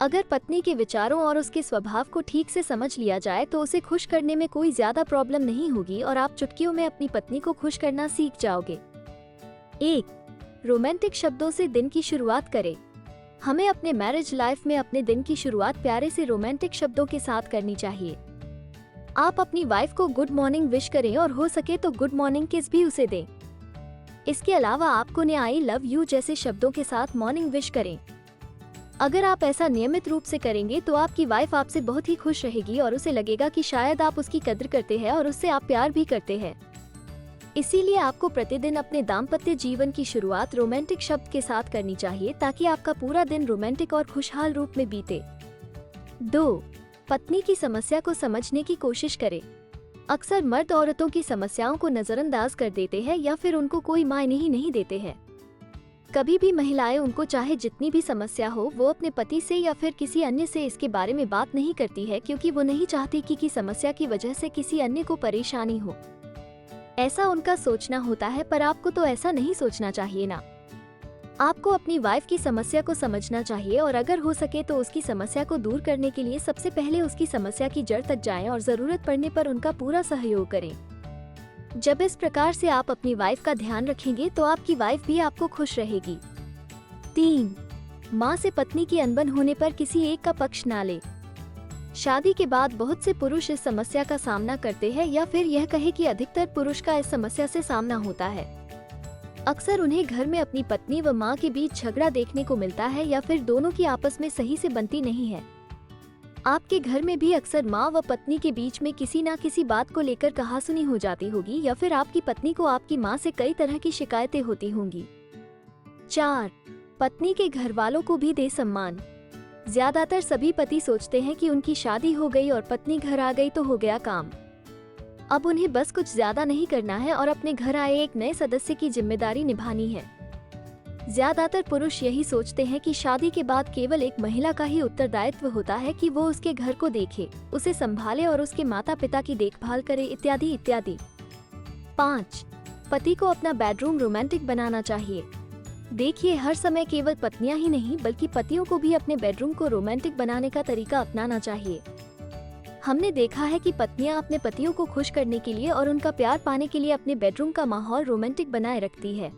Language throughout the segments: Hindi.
अगर पत्नी के विचारों और उसके स्वभाव को ठीक से समझ लिया जाए तो उसे खुश करने में कोई ज्यादा प्रॉब्लम नहीं होगी और आप चुटकियों में अपनी पत्नी को खुश करना सीख जाओगे। 1. रोमांटिक शब्दों से दिन की शुरुआत करें। हमें अपने मैरिज लाइफ में अपने दिन की शुरुआत प्यारे से रोमांटिक शब्दों के साथ करनी चाहिए। आप अपनी वाइफ को गुड मॉर्निंग विश करें और हो सके तो गुड मॉर्निंग किस भी उसे दें। इसके अलावा आपको ने आई लव यू जैसे शब्दों के साथ मॉर्निंग विश करें। अगर आप ऐसा नियमित रूप से करेंगे तो आपकी वाइफ आपसे बहुत ही खुश रहेगी और उसे लगेगा कि शायद आप उसकी कद्र करते हैं और उससे आप प्यार भी करते हैं। इसीलिए आपको प्रतिदिन अपने दाम्पत्य जीवन की शुरुआत रोमांटिक शब्द के साथ करनी चाहिए ताकि आपका पूरा दिन रोमांटिक और खुशहाल रूप में बीते। 2. पत्नी की समस्या को समझने की कोशिश करें। अक्सर मर्द औरतों की समस्याओं को नजरअंदाज कर देते हैं या फिर उनको कोई मायने ही नहीं देते हैं। कभी भी महिलाएं उनको चाहे जितनी भी समस्या हो वो अपने पति से या फिर किसी अन्य से इसके बारे में बात नहीं करती है क्योंकि वो नहीं चाहती कि समस्या की वजह से किसी अन्य को परेशानी हो। ऐसा उनका सोचना होता है पर आपको तो ऐसा नहीं सोचना चाहिए ना। आपको अपनी वाइफ की समस्या को समझना चाहिए और अगर हो सके तो उसकी समस्या को दूर करने के लिए सबसे पहले उसकी समस्या की जड़ तक जाएं और जरूरत पड़ने पर उनका पूरा सहयोग करें। जब इस प्रकार से आप अपनी वाइफ का ध्यान रखेंगे तो आपकी वाइफ भी आपको खुश रहेगी। 3. माँ से पत्नी की अनबन होने पर किसी एक का पक्ष ना ले। शादी के बाद बहुत से पुरुष इस समस्या का सामना करते हैं या फिर यह कहे कि अधिकतर पुरुष का इस समस्या से सामना होता है। अक्सर उन्हें घर में अपनी पत्नी व माँ के बीच झगड़ा देखने को मिलता है या फिर दोनों की आपस में सही से बनती नहीं है। आपके घर में भी अक्सर माँ व पत्नी के बीच में किसी न किसी बात को लेकर कहासुनी हो जाती होगी या फिर आपकी पत्नी को आपकी माँ से कई तरह की शिकायतें होती होंगी। 4. पत्नी के घर वालों को भी दे सम्मान। ज्यादातर सभी पति सोचते हैं कि उनकी शादी हो गई और पत्नी घर आ गई तो हो गया काम। अब उन्हें बस कुछ ज्यादा नहीं करना है और अपने घर आए एक नए सदस्य की जिम्मेदारी निभानी है। ज्यादातर पुरुष यही सोचते हैं कि शादी के बाद केवल एक महिला का ही उत्तरदायित्व होता है कि वो उसके घर को देखे, उसे संभाले और उसके माता पिता की देखभाल करे इत्यादि इत्यादि। 5. पति को अपना बेडरूम रोमांटिक बनाना चाहिए। देखिए, हर समय केवल पत्नियां ही नहीं बल्कि पतियों को भी अपने बेडरूम को रोमांटिक बनाने का तरीका अपनाना चाहिए। हमने देखा है कि पत्नियां अपने पतियों को खुश करने के लिए और उनका प्यार पाने के लिए अपने बेडरूम का माहौल रोमांटिक बनाए रखती है।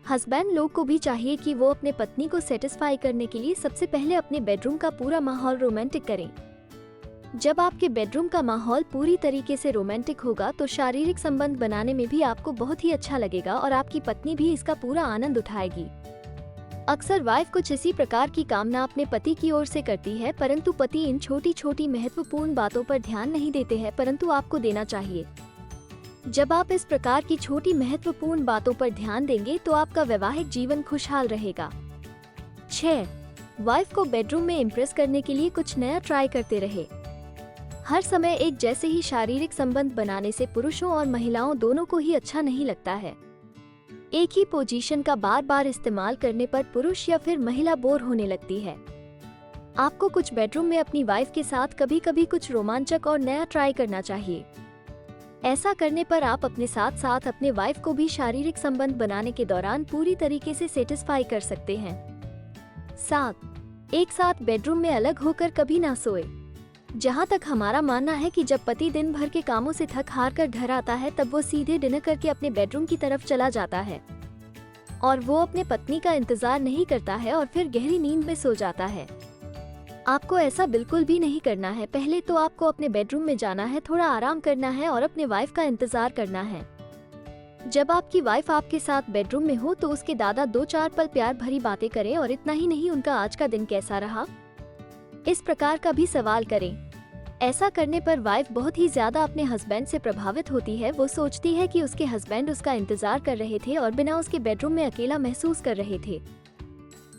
हस्बैंड लोग को भी चाहिए कि वो अपने पत्नी को सेटिस्फाई करने के लिए सबसे पहले अपने बेडरूम का पूरा माहौल रोमांटिक करें। जब आपके बेडरूम का माहौल पूरी तरीके से रोमांटिक होगा तो शारीरिक संबंध बनाने में भी आपको बहुत ही अच्छा लगेगा और आपकी पत्नी भी इसका पूरा आनंद उठाएगी। अक्सर वाइफ कुछ इसी प्रकार की कामना अपने पति की ओर से करती है परंतु पति इन छोटी छोटी महत्वपूर्ण बातों पर ध्यान नहीं देते हैं परंतु आपको देना चाहिए। जब आप इस प्रकार की छोटी महत्वपूर्ण बातों पर ध्यान देंगे तो आपका वैवाहिक जीवन खुशहाल रहेगा। 6. वाइफ को बेडरूम में इम्प्रेस करने के लिए कुछ नया ट्राई करते रहे। हर समय एक जैसे ही शारीरिक संबंध बनाने से पुरुषों और महिलाओं दोनों को ही अच्छा नहीं लगता है। एक ही पोजीशन का बार बार इस्तेमाल करने पर पुरुष या फिर महिला बोर होने लगती है। आपको कुछ बेडरूम में अपनी वाइफ के साथ कभी कभी कुछ रोमांचक और नया ट्राई करना चाहिए। ऐसा करने पर आप अपने साथ साथ अपने वाइफ को भी शारीरिक संबंध बनाने के दौरान पूरी तरीके से सेटिस्फाई कर सकते हैं। 7. एक साथ बेडरूम में अलग होकर कभी ना सोए। जहाँ तक हमारा मानना है कि जब पति दिन भर के कामों से थक हार कर घर आता है तब वो सीधे डिनर करके अपने बेडरूम की तरफ चला जाता है और वो अपने पत्नी का इंतजार नहीं करता है और फिर गहरी नींद में सो जाता है। आपको ऐसा बिल्कुल भी नहीं करना है। पहले तो आपको अपने बेडरूम में जाना है, थोड़ा आराम करना है और अपने वाइफ का इंतजार करना है। जब आपकी वाइफ आपके साथ बेडरूम में हो तो उसके दादा 2-4 पल प्यार भरी बातें करें और इतना ही नहीं, उनका आज का दिन कैसा रहा, इस प्रकार का भी सवाल करें। ऐसा करने पर वाइफ बहुत ही ज्यादा अपने हस्बैंड से प्रभावित होती है। वो सोचती है कि उसके हस्बैंड उसका इंतजार कर रहे थे और बिना उसके बेडरूम में अकेला महसूस कर रहे थे।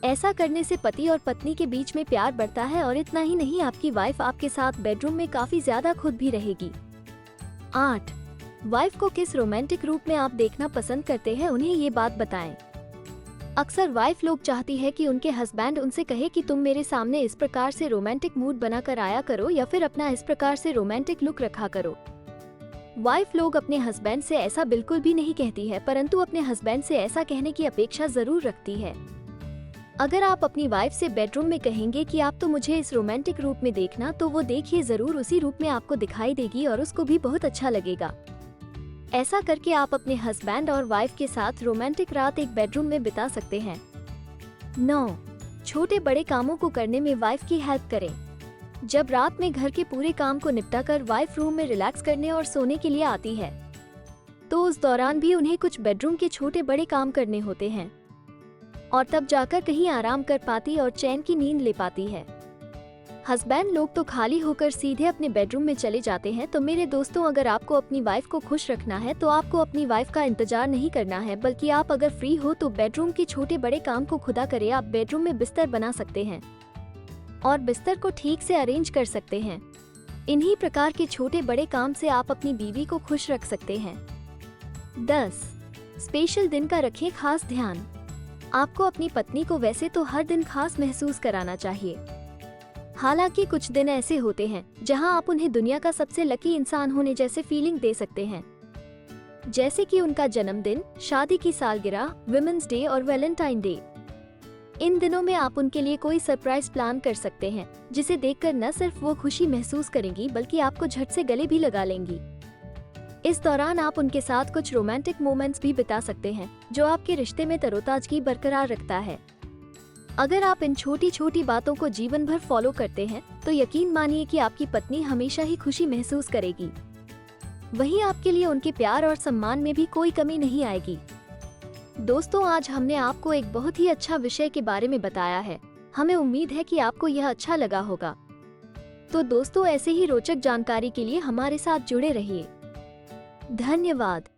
ऐसा करने से पति और पत्नी के बीच में प्यार बढ़ता है और इतना ही नहीं, आपकी वाइफ आपके साथ बेडरूम में काफी ज्यादा खुद भी रहेगी। 8. वाइफ को किस रोमांटिक रूप में आप देखना पसंद करते हैं, उन्हें ये बात बताएं। अक्सर वाइफ लोग चाहती है कि उनके हस्बैंड उनसे कहे कि तुम मेरे सामने इस प्रकार से रोमांटिक मूड बनाकर आया करो या फिर अपना इस प्रकार से रोमांटिक लुक रखा करो। वाइफ लोग अपने हस्बैंड से ऐसा बिल्कुल भी नहीं कहती है परंतु अपने हस्बैंड से ऐसा कहने की अपेक्षा जरूर रखती है। अगर आप अपनी वाइफ से बेडरूम में कहेंगे कि आप तो मुझे इस रोमांटिक रूप में देखना, तो वो देखिए जरूर उसी रूप में आपको दिखाई देगी और उसको भी बहुत अच्छा लगेगा। ऐसा करके आप अपने हस्बैंड और वाइफ के साथ रोमांटिक रात एक बेडरूम में बिता सकते हैं। 9. छोटे बड़े कामों को करने में वाइफ की हेल्प करें। जब रात में घर के पूरे काम को निपटाकर वाइफ रूम में रिलैक्स करने और सोने के लिए आती है, तो उस दौरान भी उन्हें कुछ बेडरूम के छोटे बड़े काम करने होते हैं और तब जाकर कहीं आराम कर पाती और चैन की नींद ले पाती है। हस्बैंड लोग तो खाली होकर सीधे अपने बेडरूम में चले जाते हैं। तो मेरे दोस्तों, अगर आपको अपनी वाइफ को खुश रखना है तो आपको अपनी वाइफ का इंतजार नहीं करना है, बल्कि आप अगर फ्री हो तो बेडरूम के छोटे बड़े काम को खुदा करें। आप बेडरूम में बिस्तर बना सकते हैं और बिस्तर को ठीक से अरेंज कर सकते हैं। इन्हीं प्रकार के छोटे बड़े काम से आप अपनी बीवी को खुश रख सकते हैं। 10. स्पेशल दिन का रखें खास ध्यान। आपको अपनी पत्नी को वैसे तो हर दिन खास महसूस कराना चाहिए। हालांकि कुछ दिन ऐसे होते हैं जहां आप उन्हें दुनिया का सबसे लकी इंसान होने जैसे फीलिंग दे सकते हैं, जैसे कि उनका जन्मदिन, शादी की सालगिरह, विमेंस डे और वैलेंटाइन डे। इन दिनों में आप उनके लिए कोई सरप्राइज प्लान कर सकते हैं, जिसे देखकर न सिर्फ वो खुशी महसूस करेंगी बल्कि आपको झट से गले भी लगा लेंगी। इस दौरान आप उनके साथ कुछ रोमांटिक मोमेंट्स भी बिता सकते हैं, जो आपके रिश्ते में तरोताजगी बरकरार रखता है। अगर आप इन छोटी छोटी बातों को जीवन भर फॉलो करते हैं तो यकीन मानिए कि आपकी पत्नी हमेशा ही खुशी महसूस करेगी। वहीं आपके लिए उनके प्यार और सम्मान में भी कोई कमी नहीं आएगी। दोस्तों, आज हमने आपको एक बहुत ही अच्छा विषय के बारे में बताया है। हमें उम्मीद है कि आपको यह अच्छा लगा होगा। तो दोस्तों, ऐसे ही रोचक जानकारी के लिए हमारे साथ जुड़े रहिए। धन्यवाद।